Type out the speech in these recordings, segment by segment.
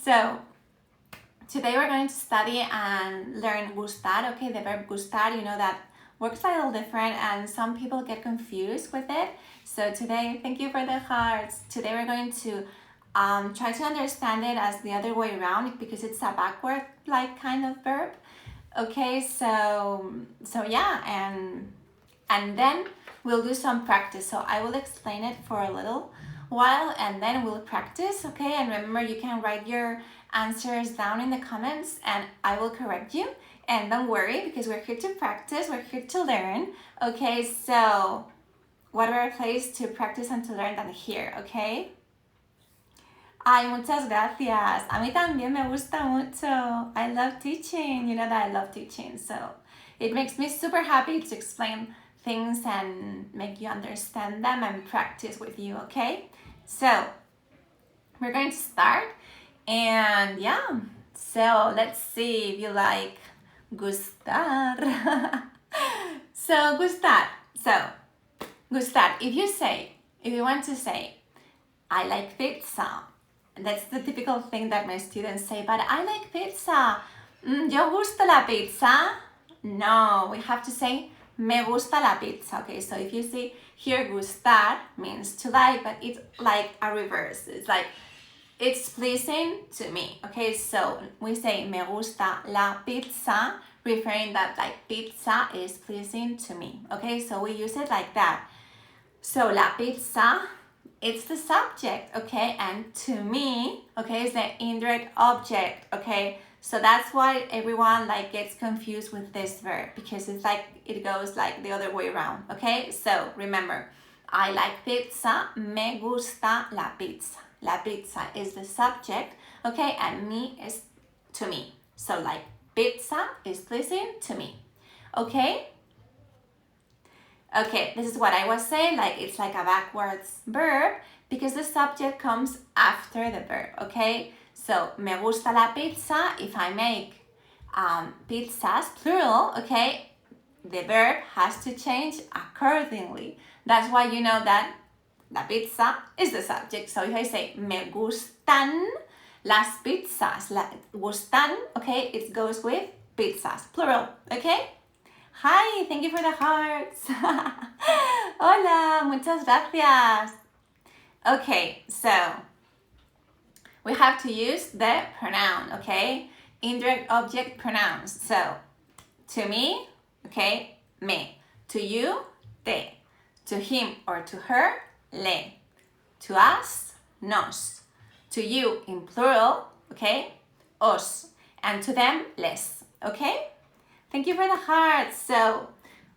So today we're going to study and learn gustar, okay? The verb gustar, you know that works a little different and some people get confused with it. So today, thank you for the hearts. Today we're going to try to understand it as the other way around because it's a backward like kind of verb. Okay, so yeah, and then we'll do some practice. So I will explain it for a little while and then we'll practice, okay? And remember, you can write your answers down in the comments and I will correct you. And don't worry because we're here to practice, we're here to learn, okay? So what better place to practice and to learn than here, okay? Ay, muchas gracias. A mí también me gusta mucho. I love teaching. You know that I love teaching. So it makes me super happy to explain things and make you understand them and practice with you, okay? So we're going to start. And yeah, so let's see if you like gustar. So gustar. So gustar, if you want to say, I like pizza. That's the typical thing that my students say, but I like pizza. ¿Yo gusta la pizza? No, we have to say, me gusta la pizza. Okay, so if you see here, gustar means to like, but it's like a reverse. It's like, it's pleasing to me. Okay, so we say, me gusta la pizza, referring that like pizza is pleasing to me. Okay, so we use it like that. So la pizza, it's the subject, okay, and to me, okay, is the indirect object, okay. So that's why everyone like gets confused with this verb because it's like it goes like the other way around, okay. So remember, I like pizza, me gusta la pizza. La pizza is the subject, okay, and me is to me. So like pizza is pleasing to me, okay. Okay, this is what I was saying, like it's like a backwards verb because the subject comes after the verb, okay? So, me gusta la pizza, if I make pizzas, plural, okay, the verb has to change accordingly. That's why you know that la pizza is the subject. So if I say, me gustan las pizzas, gustan, okay, it goes with pizzas, plural, okay? Hi, thank you for the hearts. Hola, muchas gracias. Okay, so we have to use the pronoun, okay? Indirect object pronouns. So, to me, okay, me. To you, te. To him or to her, le. To us, nos. To you in plural, okay, os. And to them, les, okay? Thank you for the hearts. So,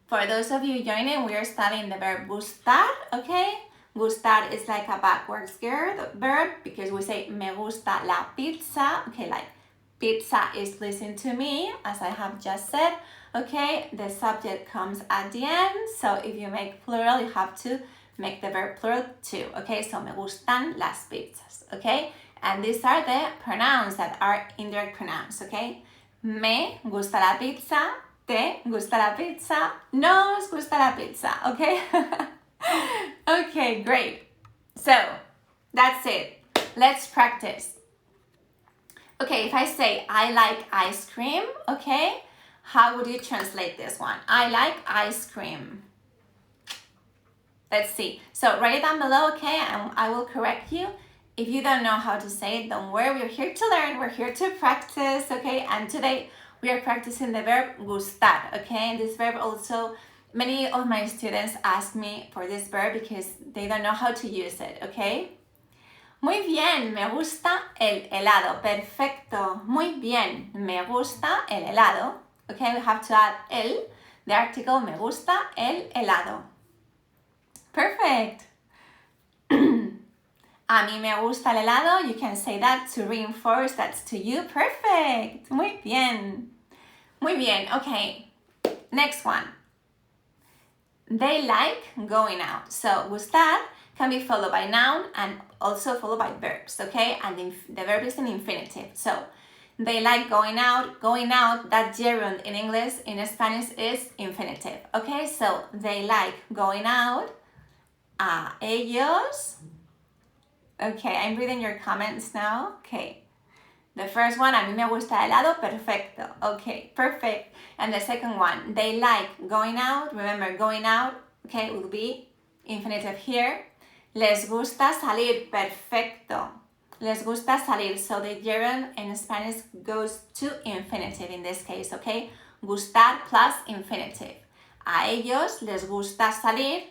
for those of you joining, we are studying the verb gustar, okay? Gustar is like a backwards verb because we say me gusta la pizza, okay, like pizza is pleasing to me, as I have just said, okay? The subject comes at the end, so if you make plural, you have to make the verb plural too, okay? So me gustan las pizzas, okay? And these are the pronouns that are indirect pronouns, okay? Me gusta la pizza, te gusta la pizza, nos gusta la pizza, okay? Okay, great. So, that's it. Let's practice. Okay, if I say I like ice cream, okay, how would you translate this one? I like ice cream. Let's see. So, write it down below, okay, and I will correct you. If you don't know how to say it, don't worry. We're here to learn. We're here to practice, okay? And today we are practicing the verb gustar, okay? And this verb also, many of my students ask me for this verb because they don't know how to use it, okay? Muy bien, me gusta el helado. Perfecto. Muy bien, me gusta el helado. Okay, we have to add el, the article me gusta el helado. Perfect. A mí me gusta el helado. You can say that to reinforce that's to you. Perfect. Muy bien. Muy bien. Okay. Next one. They like going out. So, gustar can be followed by noun and also followed by verbs, okay? And the verb is an infinitive. So, they like going out. Going out, that gerund in English, in Spanish is infinitive, okay? So, they like going out. A ellos. Okay, I'm reading your comments now. Okay. first one, a mí me gusta el helado, perfecto. Okay, perfect. And the second one, they like going out. Remember, going out, okay, will be infinitive here. Les gusta salir, perfecto. Les gusta salir. So the gerund in Spanish goes to infinitive in this case, okay? Gustar plus infinitive. A ellos les gusta salir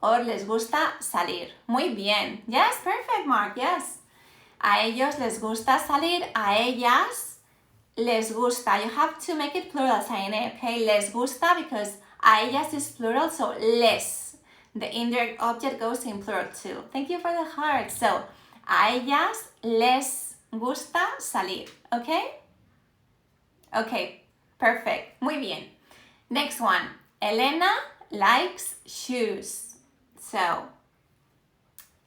or les gusta salir. Muy bien. Yes, perfect, Mark, yes. A ellos les gusta salir, a ellas les gusta. You have to make it plural, Saine, okay? Les gusta because a ellas is plural, so les. The indirect object goes in plural too. Thank you for the heart. So, a ellas les gusta salir, okay? Okay, perfect. Muy bien. Next one. Elena likes shoes. So,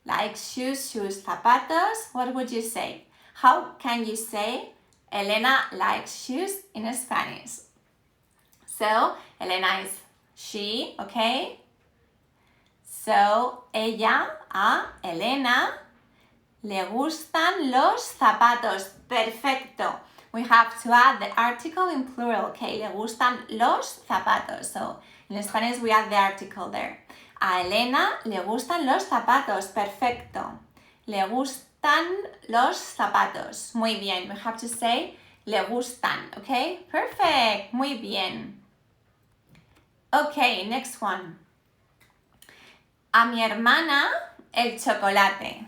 likes shoes, zapatos. What would you say? How can you say Elena likes shoes in Spanish? So, Elena is she, okay? So, ella, a Elena, le gustan los zapatos. Perfecto. We have to add the article in plural, okay? Le gustan los zapatos. So, in Spanish, we add the article there. A Elena le gustan los zapatos. Perfecto. Le gustan los zapatos. Muy bien. We have to say le gustan, okay? Perfect. Muy bien. Okay, next one. A mi hermana el chocolate.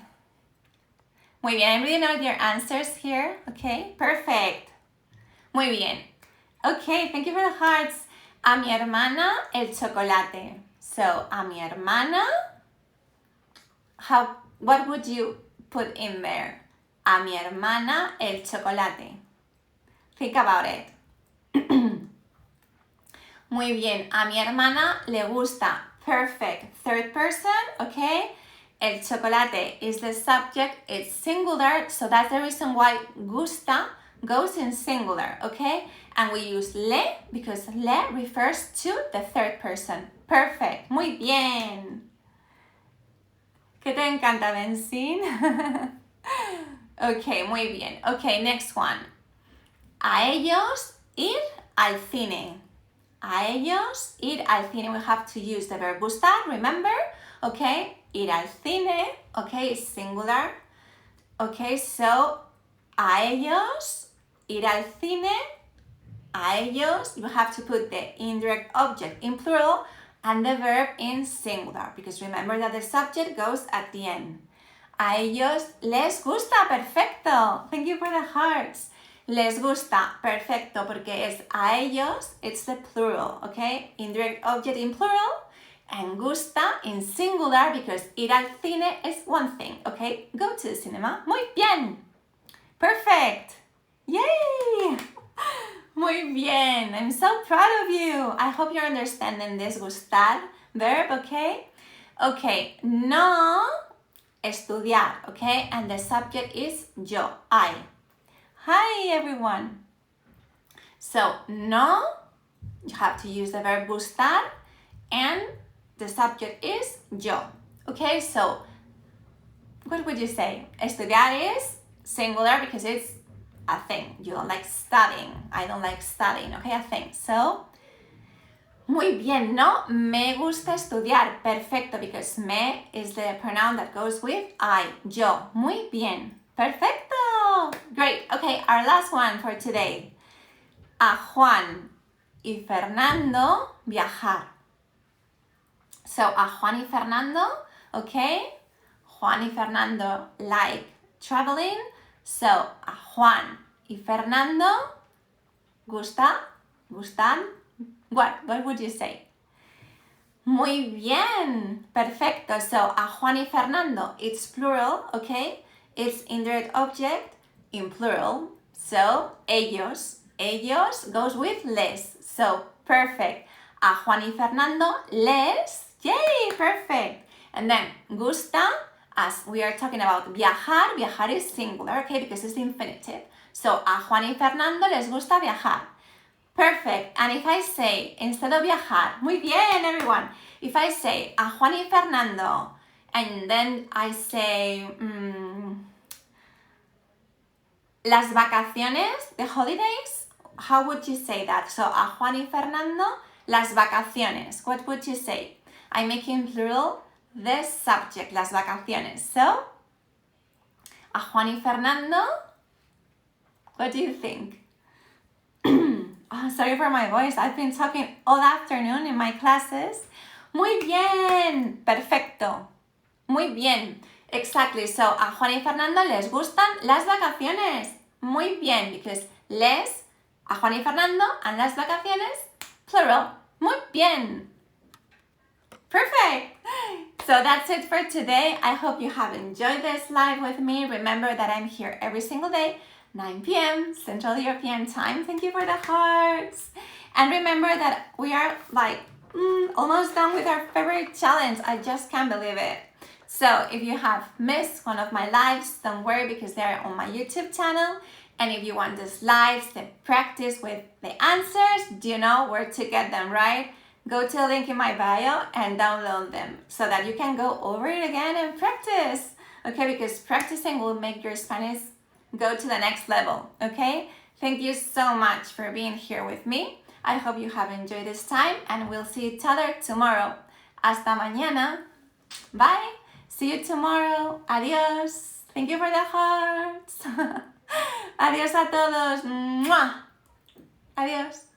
Muy bien, I really know your answers here. Okay, perfect. Muy bien. Okay, thank you for the hearts. A mi hermana el chocolate. So, a mi hermana, what would you put in there? A mi hermana el chocolate. Think about it. Muy bien, a mi hermana le gusta. Perfect. Third person, okay? El chocolate is the subject, it's singular, so that's the reason why gusta goes in singular, okay? And we use le because le refers to the third person. Perfect. Muy bien. ¿Qué te encanta, Benzín? Okay, muy bien. Okay, next one. A ellos ir al cine. A ellos ir al cine. We have to use the verb gustar, remember? Okay, ir al cine, okay, is singular. Okay, so a ellos ir al cine. A ellos, you have to put the indirect object in plural and the verb in singular because remember that the subject goes at the end. A ellos les gusta, perfecto. Thank you for the hearts. Les gusta, perfecto, porque es a ellos, it's the plural, okay? Indirect object in plural and gusta in singular because ir al cine is one thing, okay? Go to the cinema. Muy bien. Perfect. Yay! Muy bien. I'm so proud of you. I hope you're understanding this gustar verb, okay? Okay, no estudiar, okay? And the subject is yo, I. Hi, everyone. So, no, you have to use the verb gustar and the subject is yo. Okay, so what would you say? Estudiar is singular because it's a thing. You don't like studying. I don't like studying, okay, a thing. So, muy bien, no me gusta estudiar. Perfecto, because me is the pronoun that goes with I, yo. Muy bien. Perfecto. Great. Okay, our last one for today. A Juan y Fernando viajar. So, a Juan y Fernando, okay? Juan y Fernando like traveling. So, a Juan y Fernando gustan. What would you say? Muy bien. Perfecto. So, a Juan y Fernando, it's plural, okay? It's indirect object in plural. So, ellos goes with les. So, perfect. A Juan y Fernando les. Yay, perfect. And then, gusta, as we are talking about viajar is singular, okay, because it's infinitive. So, a Juan y Fernando les gusta viajar. Perfect. And if I say, instead of viajar, muy bien, everyone. If I say, a Juan y Fernando, and then I say, Las vacaciones, the holidays, how would you say that? So a Juan y Fernando, las vacaciones. What would you say? I'm making plural the subject, las vacaciones. So, a Juan y Fernando, what do you think? Oh, sorry for my voice. I've been talking all afternoon in my classes. Muy bien. Perfecto. Muy bien. Exactly. So, a Juan y Fernando les gustan las vacaciones. Muy bien. Because les, a Juan y Fernando, and las vacaciones, plural. Muy bien. Perfect. So that's it for today. I hope you have enjoyed this live with me. Remember that I'm here every single day, 9 p.m. Central European Time. Thank you for the hearts. And remember that we are almost done with our favorite challenge. I just can't believe it. So if you have missed one of my lives, don't worry because they're on my YouTube channel. And if you want these lives, the practice with the answers, do you know where to get them, right? Go to the link in my bio and download them so that you can go over it again and practice, okay? Because practicing will make your Spanish go to the next level, okay? Thank you so much for being here with me. I hope you have enjoyed this time and we'll see each other tomorrow. Hasta mañana. Bye. See you tomorrow. Adios. Thank you for the hearts. Adios a todos. Mwah. Adios.